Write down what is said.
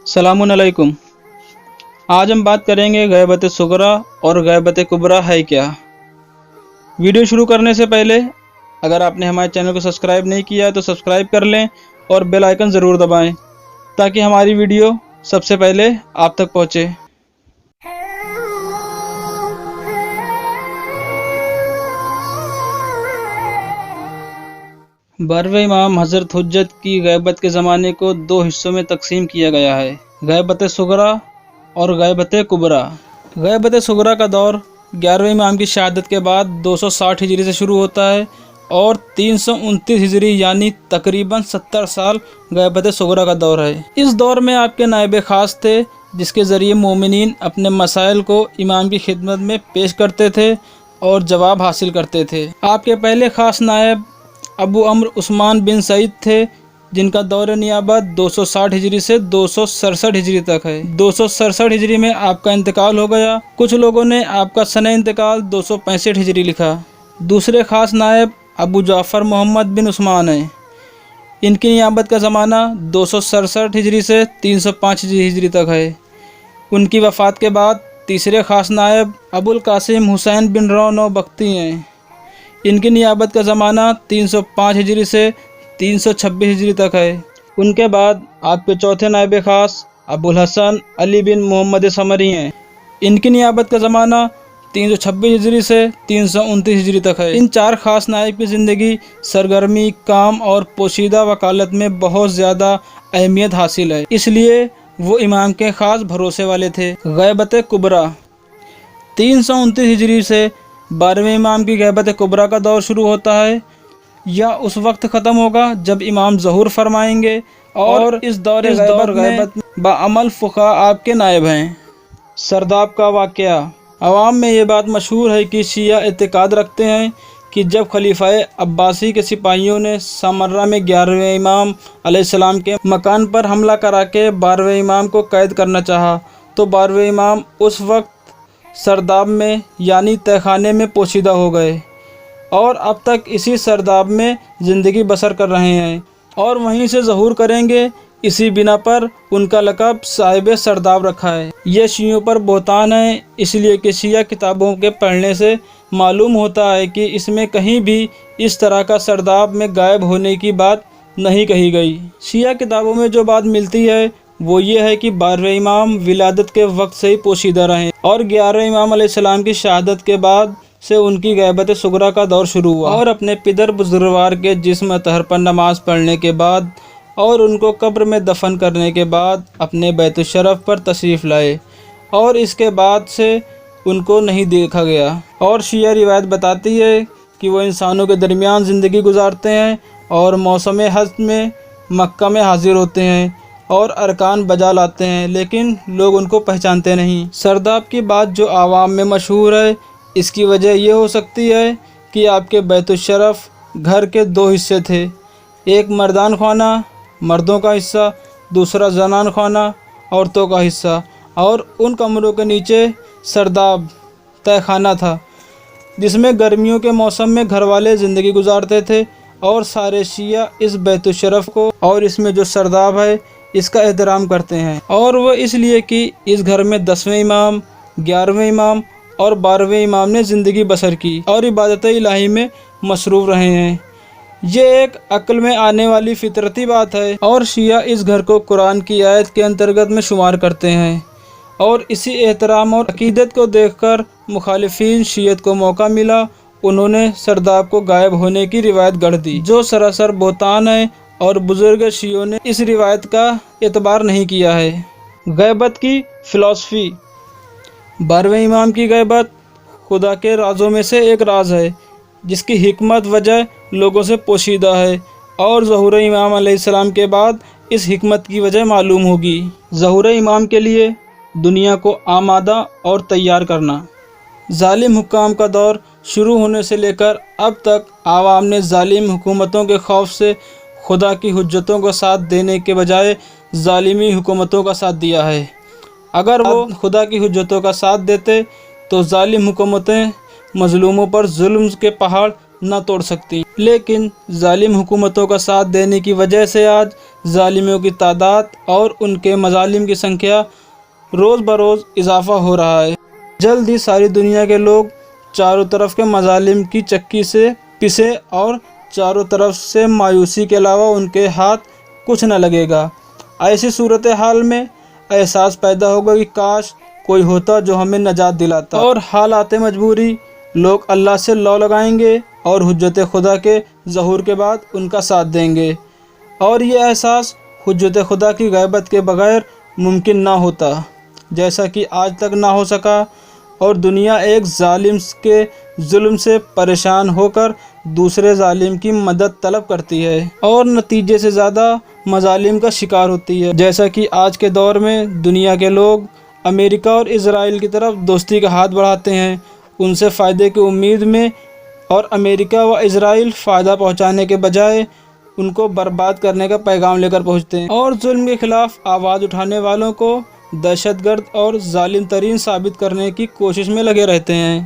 सलाम अलैकुम। आज हम बात करेंगे गैबत सुगरा और गैबत कुबरा है क्या। वीडियो शुरू करने से पहले अगर आपने हमारे चैनल को सब्सक्राइब नहीं किया है तो सब्सक्राइब कर लें और बेल आइकन ज़रूर दबाएं ताकि हमारी वीडियो सबसे पहले आप तक पहुंचे। बारहवें इमाम हज़रत हुज्जत की गैबत के ज़माने को दो हिस्सों में तकसीम किया गया है, गैबत सुगरा और गैबत कुबरा। गैबत सुगरा का दौर 11वें इमाम की शहादत के बाद 260 हिजरी से शुरू होता है और 329 हिजरी यानी तकरीबन 70 साल गैबत सुगरा का दौर है। इस दौर में आपके नायब ख़ास थे जिसके ज़रिए मोमिनीन अपने मसाइल को इमाम की खिदमत में पेश करते थे और जवाब हासिल करते थे। आपके पहले ख़ास नायब अबू अम्र उस्मान बिन सईद थे जिनका दौर नियाबत 260 हिजरी से 267 हिजरी तक है। 267 हिजरी में आपका इंतकाल हो गया। कुछ लोगों ने आपका सने इंतकाल 265 हिजरी लिखा। दूसरे ख़ास नायब अबू जाफ़र मोहम्मद बिन उस्मान हैं। इनकी नियाबत का ज़माना 267 हिजरी से 305 हिजरी तक है। उनकी वफ़ात के बाद तीसरे ख़ास नायब अबुल कासिम हुसैन बिन रौनो बख्ती हैं। इनकी नियाबत का ज़माना 305 हिजरी से 326 हिजरी तक है। उनके बाद आपके चौथे नायब ख़ास अबुल हसन अली बिन मोहम्मद समरी हैं। इनकी नियाबत का ज़माना 326 हिजरी से 329 हिजरी तक है। इन चार ख़ास नायब की ज़िंदगी सरगर्मी, काम और पोशीदा वकालत में बहुत ज़्यादा अहमियत हासिल है, इसलिए वो इमाम के ख़ास भरोसे वाले थे। गैबत कुबरा 329 हिजरी से 12वें इमाम की गैबत कुबरा का दौर शुरू होता है। यह उस वक्त ख़त्म होगा जब इमाम ज़हूर फरमाएंगे और इस दौर गैबत बाअमल फ़ुक़हा आपके नायब हैं। सरदाब का वाक़या। अवाम में ये बात मशहूर है कि शिया एतक़ाद रखते हैं कि जब खलीफ़ाए अब्बासी के सिपाहियों ने समर्रा में 11वें इमाम अलैहिस्सलाम के मकान पर हमला करा के 12वें इमाम को कैद करना चाहा तो 12वें इमाम उस वक्त सरदाब में यानी तहखाने में पोशीदा हो गए और अब तक इसी सरदाब में ज़िंदगी बसर कर रहे हैं और वहीं से ज़हूर करेंगे। इसी बिना पर उनका लक़ब साहिब सरदाब रखा है। ये शियों पर बोहतान है, इसलिए कि शिया किताबों के पढ़ने से मालूम होता है कि इसमें कहीं भी इस तरह का सरदाब में गायब होने की बात नहीं कही गई। शिया किताबों में जो बात मिलती है वो ये है कि 12वें इमाम विलादत के वक्त से ही पोशीदा रहे और 11वें इमाम अलैहिस्सलाम की शहादत के बाद से उनकी गैबत सुगरा का दौर शुरू हुआ और अपने पिदर बुजुर्गवार के जिस्म अतहर पर नमाज पढ़ने के बाद और उनको कब्र में दफन करने के बाद अपने बैतुश्शरफ पर तशरीफ़ लाए और इसके बाद से उनको नहीं देखा गया। और शिया रिवायत बताती है कि वो इंसानों के दरमियान ज़िंदगी गुजारते हैं और मौसम हज में मक्का में हाजिर होते हैं और अरकान बजा लाते हैं, लेकिन लोग उनको पहचानते नहीं। सरदाब की बात जो आवाम में मशहूर है, इसकी वजह ये हो सकती है कि आपके बैतुश्शरफ घर के दो हिस्से थे, एक मर्दान खाना मर्दों का हिस्सा, दूसरा जनान खाना औरतों का हिस्सा, और उन कमरों के नीचे सरदाब तहखाना था जिसमें गर्मियों के मौसम में घर वाले ज़िंदगी गुजारते थे। और सारे शिया इस बैतुश्शरफ को और इसमें जो सरदाब है इसका एहतराम करते हैं और वो इसलिए कि इस घर में 10वें इमाम, 11वें इमाम और 12वें इमाम ने ज़िंदगी बसर की और इबादत इलाही में मसरूफ़ रहे हैं। ये एक अक्ल में आने वाली फितरती बात है और शिया इस घर को कुरान की आयत के अंतर्गत में शुमार करते हैं और इसी एहतराम और अकीदत को देखकर मुखालिफिन शियत को मौका मिला, उन्होंने सरदाब को गायब होने की रिवायत गढ़ दी जो सरासर बोहतान है और बुज़ुर्ग शियों ने इस रिवायत का एतबार नहीं किया है। गैबत की फ़िलासफ़ी। 12वें इमाम की गैबत खुदा के राज़ों में से एक राज है जिसकी हिकमत वजह लोगों से पोशीदा है और ज़हूर इमाम अलैहिस्सलाम के बाद इस हिकमत की वजह मालूम होगी। ज़हूर इमाम के लिए दुनिया को आमादा और तैयार करना। ज़ालिम हुक्काम का दौर शुरू होने से लेकर अब तक आवाम ने ज़ालिम हुकूमतों के खौफ से खुदा की हुज्जतों का साथ देने के बजाय ज़ालिमी हुकूमतों का साथ दिया है। अगर वो खुदा की हुज्जतों का साथ देते तो ज़ालिम हुकूमतें मज़लूमों पर जुल्म के पहाड़ न तोड़ सकती, लेकिन ज़ालिम हुकूमतों का साथ देने की वजह से आज ظالموں کی تعداد اور ان کے مظالم کی سنکھیا روز بروز اضافہ ہو رہا ہے۔ جلد ہی ساری دنیا کے لوگ چاروں طرف کے مظالم کی چکی سے پسے اور چاروں طرف سے مایوسی کے علاوہ ان کے ہاتھ کچھ نہ لگے گا۔ ایسی صورتحال میں احساس پیدا ہوگا کہ کاش کوئی ہوتا جو ہمیں نجات دلاتا، اور حالات مجبوری لوگ اللہ سے لو لگائیں گے اور حجت خدا کے ظہور کے بعد ان کا ساتھ دیں گے، اور یہ احساس حجت خدا کی غیبت کے بغیر ممکن نہ ہوتا، جیسا کہ آج تک نہ ہو سکا، اور دنیا ایک ظالم کے ظلم سے پریشان ہو کر دوسرے ظالم کی مدد طلب کرتی ہے اور نتیجے سے زیادہ مظالم کا شکار ہوتی ہے، جیسا کہ آج کے دور میں دنیا کے لوگ امریکہ اور اسرائیل کی طرف دوستی کا ہاتھ بڑھاتے ہیں ان سے فائدے کی امید میں، اور امریکہ و اسرائیل فائدہ پہنچانے کے بجائے ان کو برباد کرنے کا پیغام لے کر پہنچتے ہیں، اور ظلم کے خلاف آواز اٹھانے والوں کو دہشت گرد اور ظالم ترین ثابت کرنے کی کوشش میں لگے رہتے ہیں۔